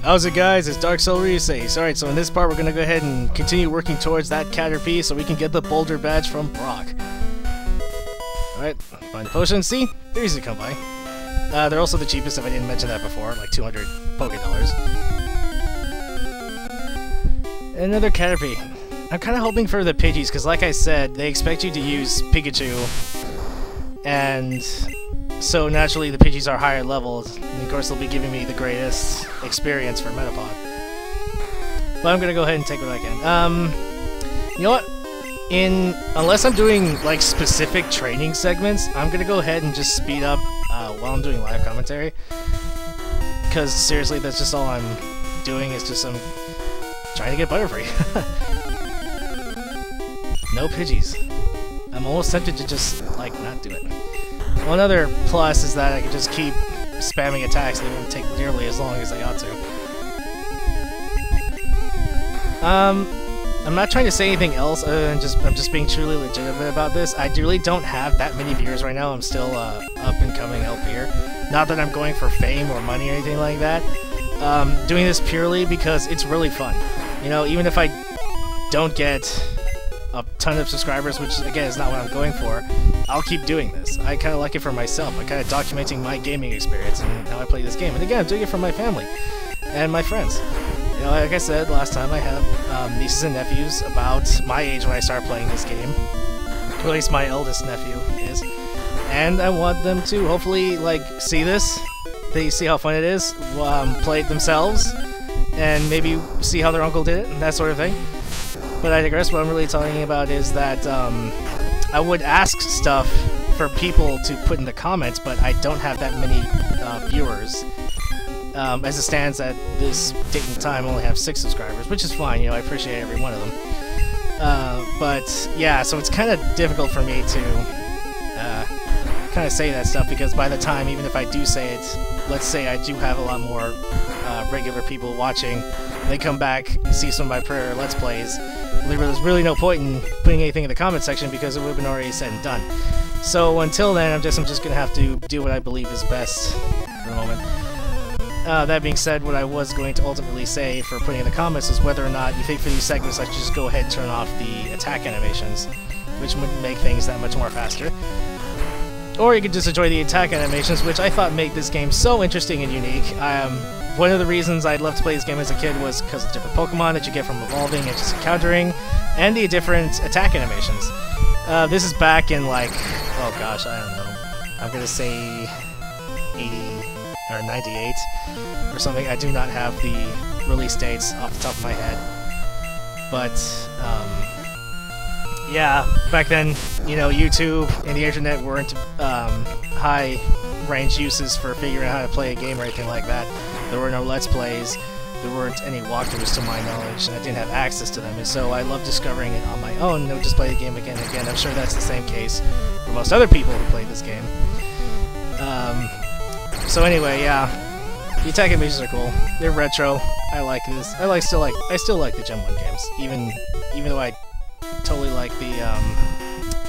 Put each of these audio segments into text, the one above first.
How's it, guys? It's Dark Soul Resace. Alright, so in this part we're gonna go ahead and continue working towards that Caterpie so we can get the Boulder Badge from Brock. Alright, find the potions. See? They're easy to come by. They're also the cheapest if I didn't mention that before, like 200 Poké Dollars. Another Caterpie. I'm kind of hoping for the Pidgeys, because like I said, they expect you to use Pikachu, and so naturally the Pidgeys are higher levels, and of course they'll be giving me the greatest experience for Metapod. But I'm gonna go ahead and take what I can. You know what? Unless I'm doing like specific training segments, I'm gonna go ahead and just speed up while I'm doing live commentary. Because seriously, that's just all I'm doing, is just I'm trying to get Butterfree. No Pidgeys. I'm almost tempted to just, like, not do it. One other plus is that I can just keep spamming attacks. They won't take nearly as long as they ought to. I'm not trying to say anything else other than I'm just being truly legitimate about this. I really don't have that many viewers right now. I'm still up and coming LP'er. Not that I'm going for fame or money or anything like that. Doing this purely because it's really fun. You know, even if I don't get a ton of subscribers, which again is not what I'm going for, I'll keep doing this. I kind of like it for myself. I'm kind of documenting my gaming experience and how I play this game. And again, I'm doing it for my family and my friends. You know, like I said last time, I have nieces and nephews about my age when I started playing this game. Or at least my eldest nephew is. And I want them to hopefully, like, see this. They see how fun it is, play it themselves, and maybe see how their uncle did it, and that sort of thing. But I digress. What I'm really talking about is that I would ask stuff for people to put in the comments, but I don't have that many viewers. As it stands at this date and time, I only have 6 subscribers, which is fine. You know, I appreciate every one of them. But yeah, so it's kind of difficult for me to kind of say that stuff, because by the time, even if I do say it, let's say I do have a lot more regular people watching, they come back, see some of my prior Let's Plays, there's really no point in putting anything in the comment section because it would have been already said and done. So until then, I'm just gonna have to do what I believe is best for the moment. That being said, what I was going to ultimately say for putting in the comments is whether or not you think for these segments I should just go ahead and turn off the attack animations, which would make things that much more faster. Or you could just enjoy the attack animations, which I thought made this game so interesting and unique. One of the reasons I loved to play this game as a kid was because of the different Pokemon that you get from evolving and just encountering, and the different attack animations. This is back in, like, oh gosh, I don't know. I'm gonna say 80 or 98 or something. I do not have the release dates off the top of my head. But, yeah, back then, you know, YouTube and the internet weren't high-range uses for figuring out how to play a game or anything like that. There were no Let's Plays, there weren't any walkthroughs to my knowledge, and I didn't have access to them, and so I loved discovering it on my own, and I would just play the game again and again. I'm sure that's the same case for most other people who played this game. So anyway, yeah, the attack animations are cool. They're retro. I like this. I still like the Gen 1 games, even though I totally like the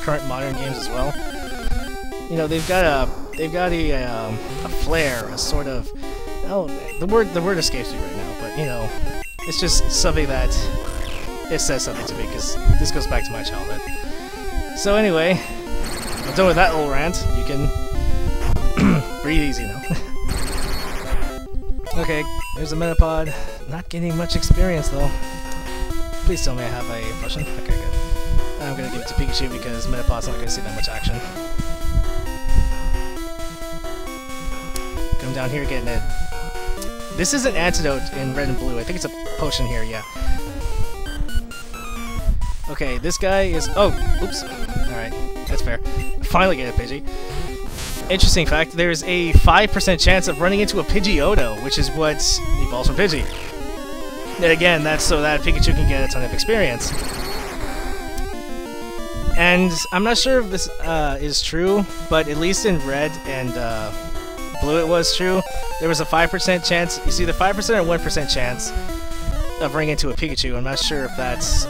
current modern games as well. You know, they've got a flair, a sort of, oh, the word escapes me right now, but you know, it's just something that it says something to me, because this goes back to my childhood. So anyway, I'm done with that little rant. You can breathe easy now. Okay, there's a Metapod. Not getting much experience though. Please tell me I have a potion. Okay, good. I'm gonna give it to Pikachu because Metapod's not gonna see that much action. Come down here, getting it. This is an antidote in red and blue. I think it's a potion here, yeah. Okay, this guy is... oh, oops. Alright, that's fair. Finally get a Pidgey. Interesting fact, there's a 5% chance of running into a Pidgeotto, which is what evolves from Pidgey. And again, that's so that Pikachu can get a ton of experience. And I'm not sure if this is true, but at least in red and blue it was true. There was a 5% chance, you see the 5% or 1% chance of running into a Pikachu. I'm not sure if that's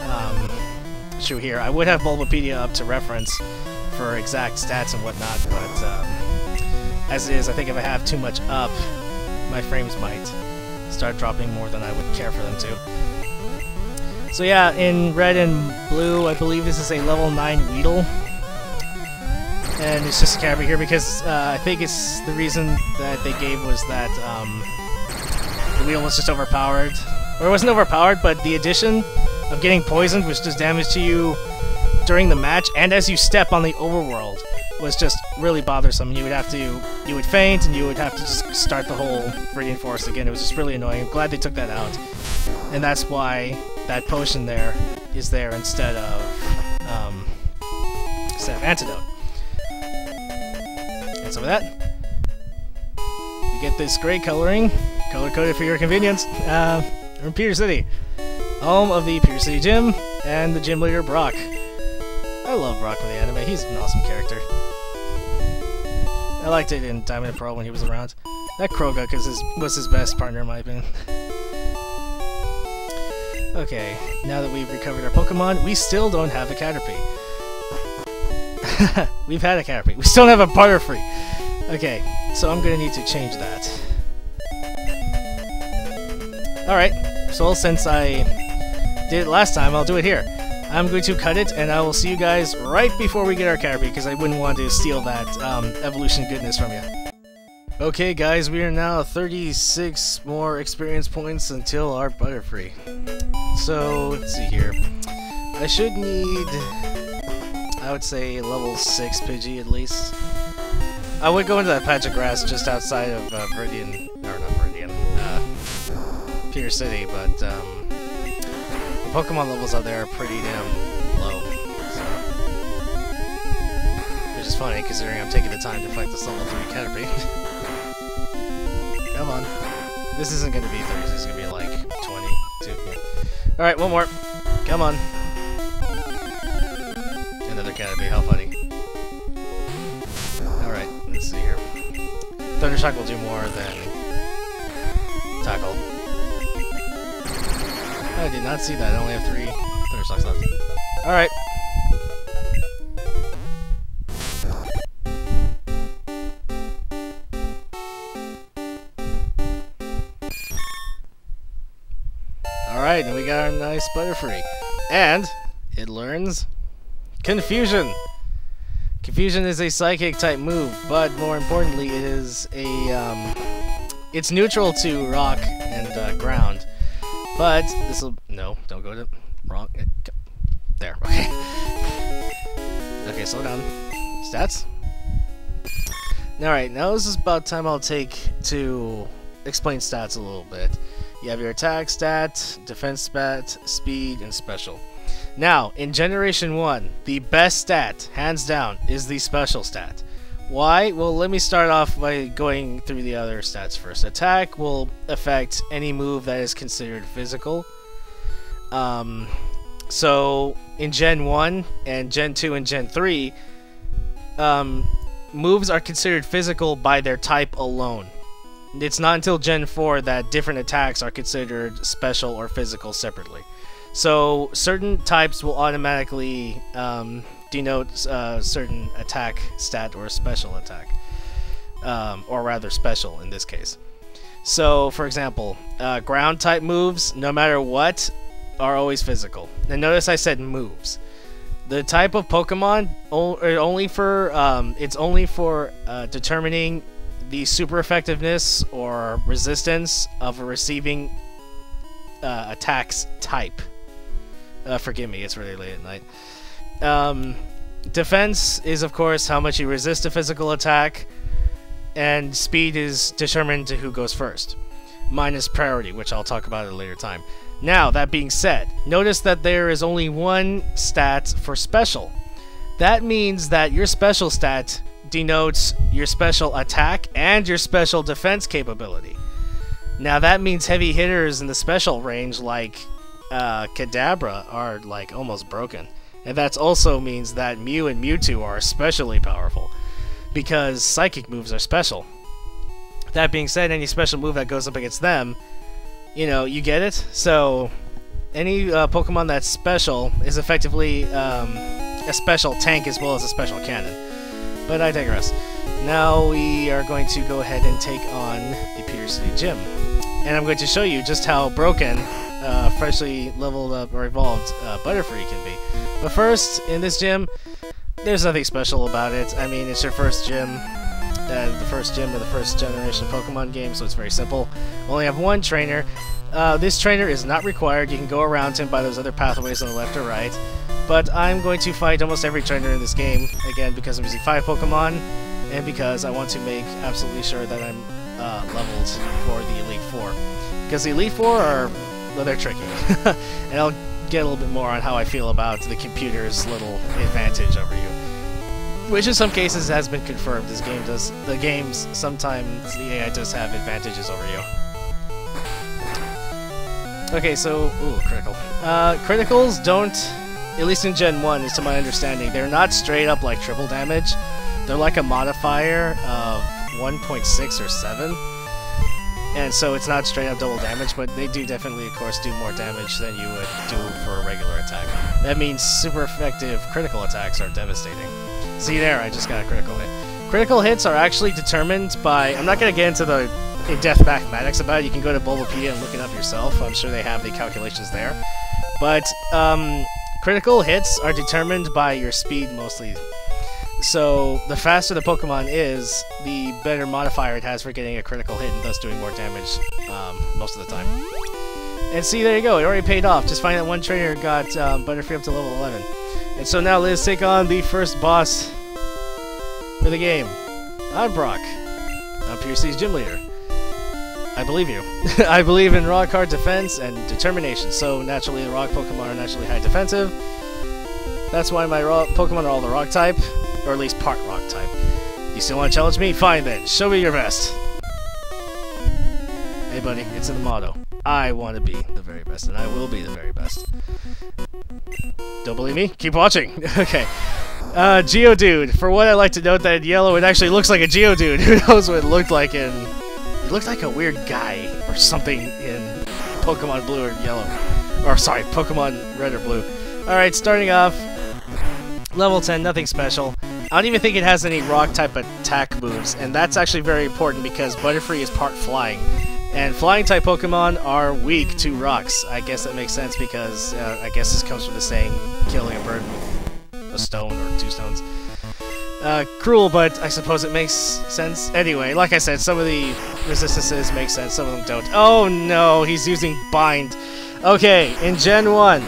true here. I would have Bulbapedia up to reference for exact stats and whatnot, but as it is, I think if I have too much up, my frames might start dropping more than I would care for them to. So yeah, in red and blue, I believe this is a level 9 Weedle. And it's just a character here because I think it's the reason that they gave was that the Weedle was just overpowered. Or it wasn't overpowered, but the addition of getting poisoned, which does damage to you during the match, and as you step on the overworld, was just really bothersome. You would faint, and you would have to just start the whole Viridian Forest again. It was just really annoying. I'm glad they took that out. And that's why that potion there is there instead of Antidote. And so with that, we get this great coloring, color-coded for your convenience, from Pier City, home of the Pier City Gym, and the gym leader, Brock. I love Brock from the anime. He's an awesome character. I liked it in Diamond and Pearl when he was around. That Kroga was his best partner, in my opinion. Okay, now that we've recovered our Pokemon, we still don't have a Caterpie. We've had a Caterpie. We still don't have a Butterfree. Okay, so I'm gonna need to change that. Alright, so since I did it last time, I'll do it here. I'm going to cut it, and I will see you guys right before we get our Caterpie, because I wouldn't want to steal that evolution goodness from you. Okay guys, we are now 36 more experience points until our Butterfree. So, let's see here. I should need, I would say, level 6 Pidgey at least. I would go into that patch of grass just outside of Viridian, or not Viridian, Pier City, but the Pokemon levels out there are pretty damn low, so. Which is funny, considering I'm taking the time to fight this level 3 Caterpie. Come on. This isn't going to be 30, this is going to be like 22. Yeah. Alright, one more. Come on. Another Caterpie, how funny. Alright, let's see here. Thundershock will do more than Tackle. I did not see that. I only have 3 Thundershocks left. Alright. Alright, and we got our nice Butterfree. And it learns Confusion. Confusion is a psychic type move, but more importantly, it is a it's neutral to rock and ground. But this'll no, don't go to wrong. There, okay. Okay, slow down. Stats. Alright, now this is about time I'll take to explain stats a little bit. You have your attack stat, defense stat, speed, and special. Now, in Generation 1, the best stat, hands down, is the special stat. Why? Well, let me start off by going through the other stats first. Attack will affect any move that is considered physical. So, in Gen 1, and Gen 2, and Gen 3, moves are considered physical by their type alone. It's not until Gen 4 that different attacks are considered special or physical separately. So, certain types will automatically denote certain attack stat or special attack. Or rather, special in this case. So, for example, ground type moves, no matter what, are always physical. And notice I said moves. The type of Pokemon it's only for determining the super effectiveness or resistance of a receiving attack's type. Forgive me, it's really late at night. Defense is, of course, how much you resist a physical attack, and speed is determined to who goes first. Minus priority, which I'll talk about at a later time. Now, that being said, notice that there is only one stat for special. That means that your special stat denotes your special attack and your special defense capability. Now, that means heavy hitters in the special range, like Kadabra, are like almost broken. And that also means that Mew and Mewtwo are especially powerful, because psychic moves are special. That being said, any special move that goes up against them, you know, you get it? So, any Pokemon that's special is effectively a special tank as well as a special cannon. But I digress. Now we are going to go ahead and take on the Pier City Gym. and I'm going to show you just how broken freshly leveled up or evolved Butterfree can be. But first, in this gym, there's nothing special about it. I mean, it's your first gym, the first gym of the first generation Pokemon game, so it's very simple. We only have one trainer. This trainer is not required. You can go around him by those other pathways on the left or right. But I'm going to fight almost every trainer in this game, again, because I'm using 5 Pokemon, and because I want to make absolutely sure that I'm leveled for the Elite Four. Because the Elite Four are, well, they're tricky. And I'll get a little bit more on how I feel about the computer's little advantage over you. Which in some cases has been confirmed. The games, sometimes the AI does have advantages over you. Okay, so, ooh, critical. Criticals don't, at least in Gen 1, is to my understanding, they're not straight up like triple damage. They're like a modifier of 1.6 or 7. And so it's not straight up double damage, but they do definitely, of course, do more damage than you would do for a regular attack. That means super effective critical attacks are devastating. See there, I just got a critical hit. Critical hits are actually determined by, I'm not going to get into the in-depth mathematics about it. You can go to Bulbapedia and look it up yourself. I'm sure they have the calculations there. But critical hits are determined by your speed mostly. So the faster the Pokemon is, the better modifier it has for getting a critical hit and thus doing more damage most of the time. And see, there you go, it already paid off. Just find that one trainer got Butterfree up to level 11. And so now let's take on the first boss for the game. I'm Brock. I'm PRC's gym leader. I believe you. I believe in rock hard defense and determination, so naturally the rock Pokemon are naturally high defensive. That's why my Pokemon are all the rock type, or at least part rock type. You still want to challenge me? Fine then, show me your best. Hey buddy, it's in the motto. I want to be the very best, and I will be the very best. Don't believe me? Keep watching! Okay. Geodude. For what I like to note that in yellow, it actually looks like a Geodude. Who knows what it looked like in... It looked like a weird guy or something in Pokemon Blue or Yellow. Or, sorry, Pokemon Red or Blue. Alright, starting off, level 10, nothing special. I don't even think it has any rock-type attack moves, and that's actually very important because Butterfree is part flying. And flying-type Pokemon are weak to rocks. I guess that makes sense because, I guess this comes from the saying, killing a bird with a stone or 2 stones. Cruel, but I suppose it makes sense. Anyway, like I said, some of the resistances make sense, some of them don't. Oh no, he's using Bind. Okay, in Gen 1,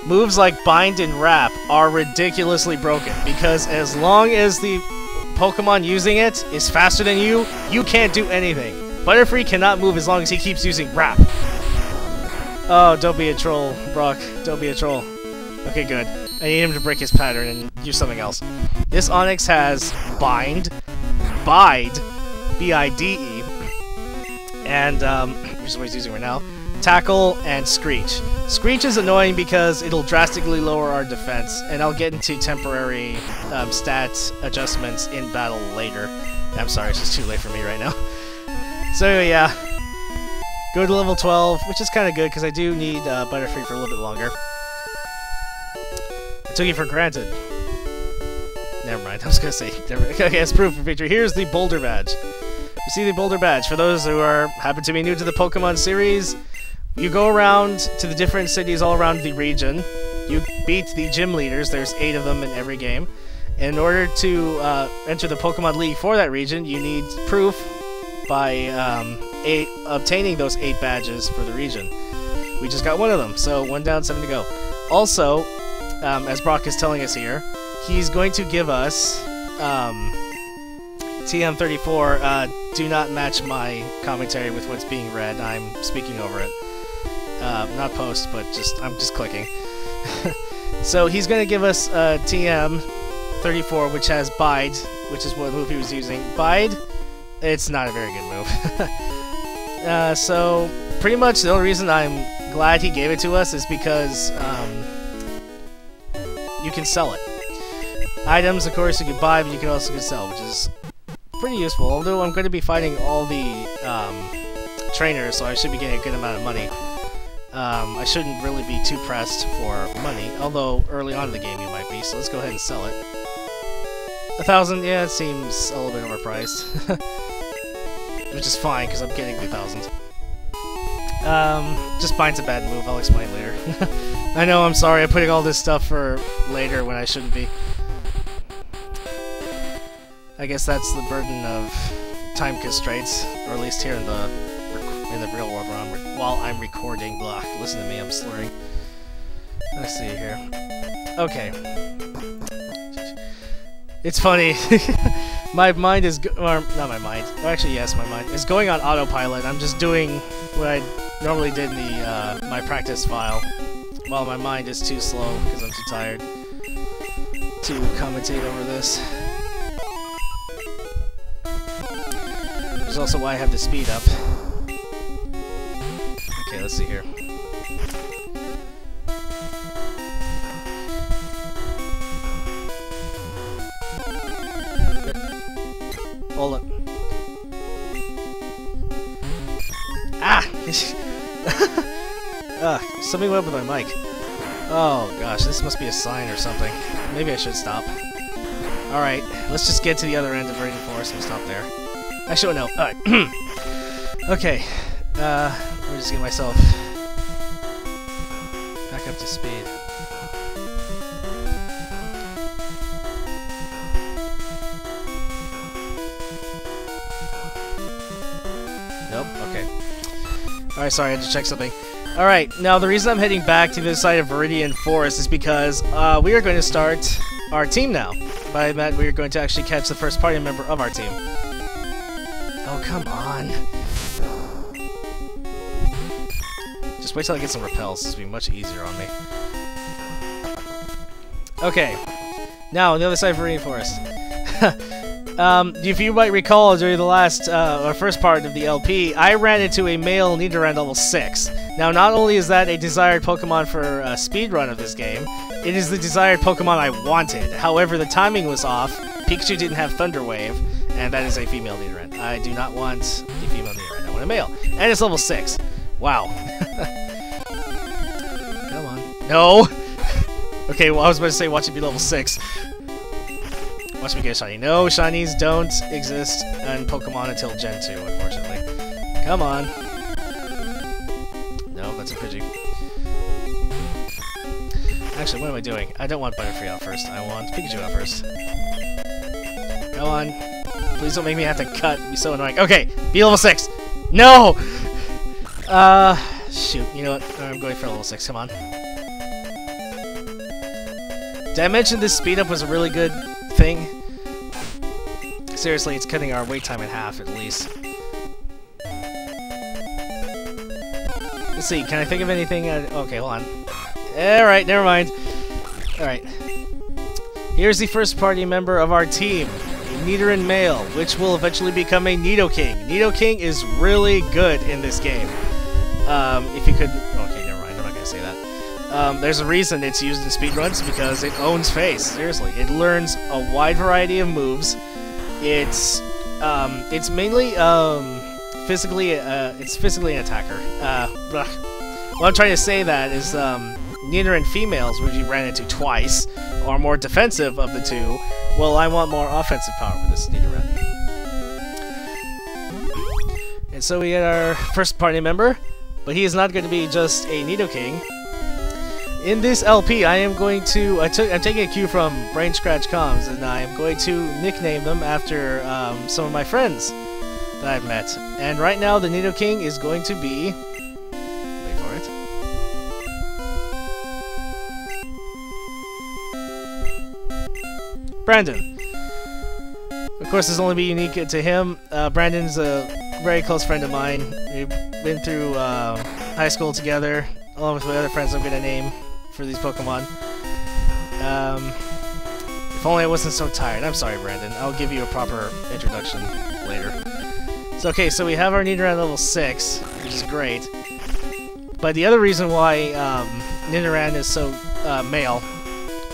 moves like Bind and Wrap are ridiculously broken, because as long as the Pokemon using it is faster than you, you can't do anything. Butterfree cannot move as long as he keeps using Wrap. Oh, don't be a troll, Brock. Don't be a troll. Okay, good. I need him to break his pattern and use something else. This Onix has Bind, Bide, B-I-D-E, and, here's what he's using right now, Tackle, and Screech. Screech is annoying because it'll drastically lower our defense, and I'll get into temporary stat adjustments in battle later. I'm sorry, it's just too late for me right now. So yeah, go to level 12, which is kind of good because I do need Butterfree for a little bit longer. I took it for granted. Never mind, I was gonna say, okay, as proof for victory, here's the Boulder Badge. You see the Boulder Badge. For those who happen to be new to the Pokemon series, you go around to the different cities all around the region. You beat the gym leaders. There's 8 of them in every game. In order to enter the Pokemon League for that region, you need proof by obtaining those 8 badges for the region. We just got one of them, so 1 down, 7 to go. Also, as Brock is telling us here, he's going to give us TM34. Do not match my commentary with what's being read. I'm speaking over it. Not post, but I'm just clicking. So he's going to give us TM34, which has Bide, which is what move he was using. Bide, it's not a very good move. So pretty much the only reason I'm glad he gave it to us is because you can sell it. Items, of course, you can buy, but you can also sell, which is pretty useful. Although I'm going to be fighting all the trainers, so I should be getting a good amount of money. I shouldn't really be too pressed for money, although early on in the game you might be, so let's go ahead and sell it. 1,000, yeah, it seems a little bit overpriced. Which is fine, because I'm getting the 1,000. Just Bine's a bad move, I'll explain later. I know, I'm sorry, I'm putting all this stuff for later when I shouldn't be. I guess that's the burden of time constraints, or at least here in the real world while I'm recording. Blah, listen to me, I'm slurring. Let's see here. Okay. It's funny. My mind is, or not my mind, oh, actually yes, my mind is going on autopilot. I'm just doing what I normally did in the my practice file, while my mind is too slow because I'm too tired to commentate over this. Which is also why I have the speed up. Okay, let's see here. Hold it. Ah! Something went up with my mic. Oh gosh, this must be a sign or something. Maybe I should stop. Alright, let's just get to the other end of Branden Forest and stop there. Actually, no. Alright. Okay. Let me just get myself back up to speed. Nope? Okay. Alright, sorry, I had to check something. Alright, now the reason I'm heading back to the side of Viridian Forest is because we are going to start our team now. By that, we are going to actually catch the first party member of our team. Oh, come on. Just wait till I get some repels. This will be much easier on me. Okay. Now, on the other side of Viridian Forest. If you might recall, during the last, or first part of the LP, I ran into a male Nidoran level 6. Now, not only is that a desired Pokemon for a speedrun of this game, it is the desired Pokemon I wanted. However, the timing was off, Pikachu didn't have Thunder Wave, and that is a female Nidoran. I do not want a female Nidoran, I want a male. And it's level 6. Wow. Come on. No! Okay, well, I was about to say watch it be level 6. Watch me get a shiny. No, shinies don't exist in Pokemon until Gen 2, unfortunately. Come on. No, that's a Pidgey. Actually, what am I doing? I don't want Butterfree out first. I want Pikachu out first. Go on. Please don't make me have to cut. It'd be so annoying. Okay, be level 6. No! Shoot. You know what? I'm going for level 6. Come on. Did I mention this speed up was a really good thing? Seriously, it's cutting our wait time in half, at least. Let's see, can I think of anything? Okay, hold on. Alright, never mind. Alright. Here's the first party member of our team, Nidoran male, which will eventually become a Nidoking. Nidoking is really good in this game. If you could... Okay, never mind, I'm not gonna say that. There's a reason it's used in speedruns, because it owns face. Seriously, it learns a wide variety of moves. It's mainly physically an attacker. What I'm trying to say that is Nidoran females, which you ran into twice, are more defensive of the two. Well, I want more offensive power for this Nidoran. And so we get our first party member, but he is not going to be just a Nidoking. In this LP, I am going to... I'm taking a cue from Brain Scratch Comms, and I am going to nickname them after some of my friends that I've met. And right now, the Nidoking is going to be... Wait for it. Branden. Of course, this will only be unique to him. Branden's a very close friend of mine. We've been through high school together, along with my other friends I'm going to name for these Pokemon. If only I wasn't so tired. I'm sorry, Branden. I'll give you a proper introduction later. So, okay, so we have our Nidoran level 6, which is great. But the other reason why Nidoran is so male,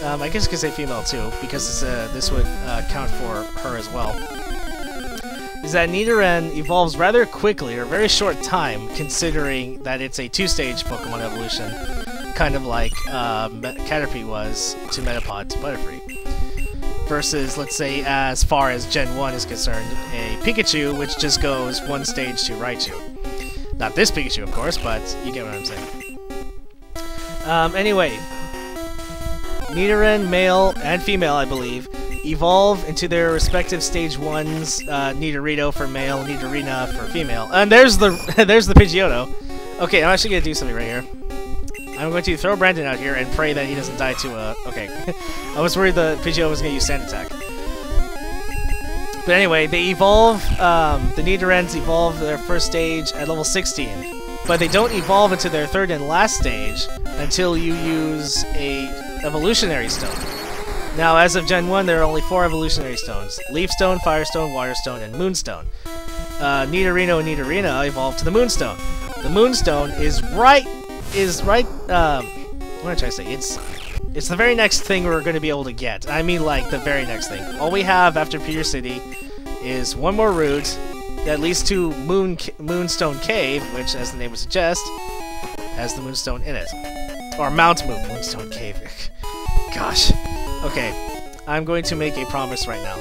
I guess I could say female too, because this would count for her as well, is that Nidoran evolves rather quickly, or a very short time, considering that it's a two-stage Pokemon evolution, kind of like Caterpie was to Metapod to Butterfree. Versus, let's say, as far as Gen 1 is concerned, a Pikachu, which just goes one stage to Raichu. Not this Pikachu, of course, but you get what I'm saying. Anyway, Nidoran, male and female, I believe, evolve into their respective stage 1s, Nidorino for male, Nidorina for female. And there's the there's the Pidgeotto. Okay, I'm actually gonna do something right here. I'm going to throw Branden out here and pray that he doesn't die to okay. I was worried the Pidgeotto was gonna use Sand Attack. But anyway, they evolve, the Nidorans evolve their first stage at level 16. But they don't evolve into their third and last stage until you use a evolutionary stone. Now, as of Gen 1, there are only 4 evolutionary stones. Leaf Stone, Fire Stone, Water Stone, and Moonstone. Nidorino and Nidorina evolve to the Moonstone. The Moonstone is right, what am I trying to say? It's the very next thing we're going to be able to get. I mean, like, the very next thing. All we have after Pure City is one more route that leads to Moonstone Cave, which, as the name would suggest, has the Moonstone in it. Or Mount Moonstone Cave. Gosh. Okay, I'm going to make a promise right now.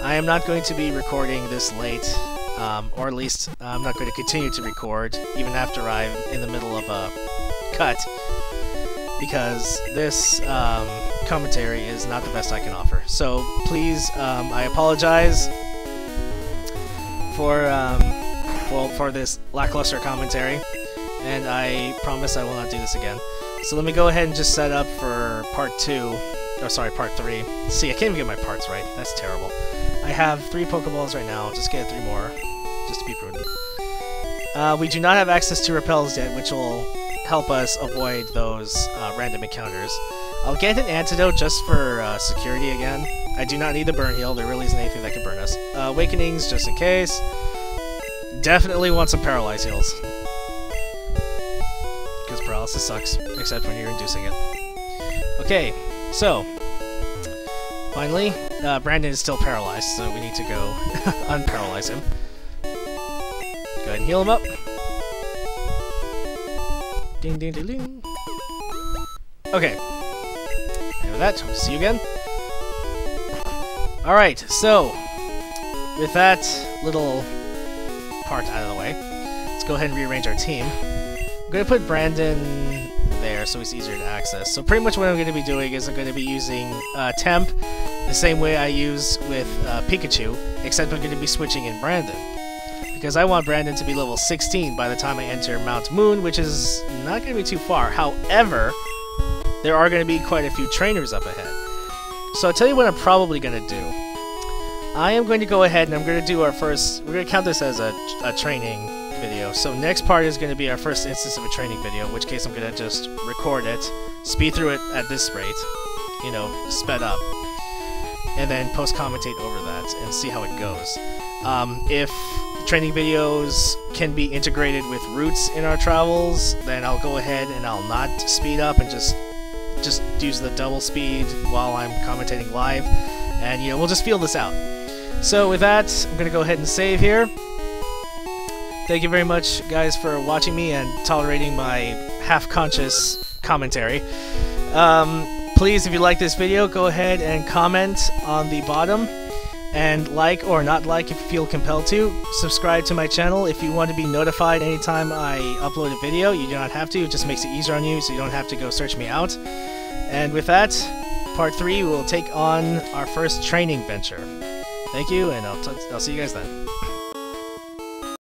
I am not going to be recording this late, or at least I'm not going to continue to record, even after I'm in the middle of a cut, because this commentary is not the best I can offer. So please, I apologize for this lackluster commentary, and I promise I will not do this again. So let me go ahead and just set up for part 2, or sorry, part 3. See, I can't even get my parts right. That's terrible. I have 3 Pokeballs right now. I'll just get 3 more, just to be prudent. We do not have access to repels yet, which will help us avoid those random encounters. I'll get an antidote just for security again. I do not need the burn heal. There really isn't anything that can burn us. Awakenings, just in case. Definitely want some paralyze heals. Because paralysis sucks, except when you're inducing it. Okay, so finally, Branden is still paralyzed, so we need to go unparalyze him. Go ahead and heal him up. Ding ding ding ding. Okay. And with that, hope to see you again. Alright, so with that little part out of the way, let's go ahead and rearrange our team. I'm going to put Branden there so he's easier to access. So pretty much what I'm going to be doing is I'm going to be using Temp the same way I use with Pikachu, except I'm going to be switching in Branden. Because I want Branden to be level 16 by the time I enter Mount Moon, which is not going to be too far. However, there are going to be quite a few trainers up ahead. So I'll tell you what I'm probably going to do. I am going to go ahead and I'm going to do our first... We're going to count this as a training video. So next part is going to be our first instance of a training video, in which case I'm going to just record it, speed through it at this rate, you know, sped up, and then post-commentate over that and see how it goes. If training videos can be integrated with routes in our travels, then I'll go ahead and I'll not speed up and just use the double speed while I'm commentating live, and you know, we'll just feel this out. So with that, I'm gonna go ahead and save here. Thank you very much, guys, for watching me and tolerating my half-conscious commentary. Please, if you like this video, go ahead and comment on the bottom, and like or not like if you feel compelled to. Subscribe to my channel if you want to be notified anytime I upload a video. You do not have to, it just makes it easier on you so you don't have to go search me out. And with that, part 3 will take on our first training venture. Thank you, and I'll see you guys then.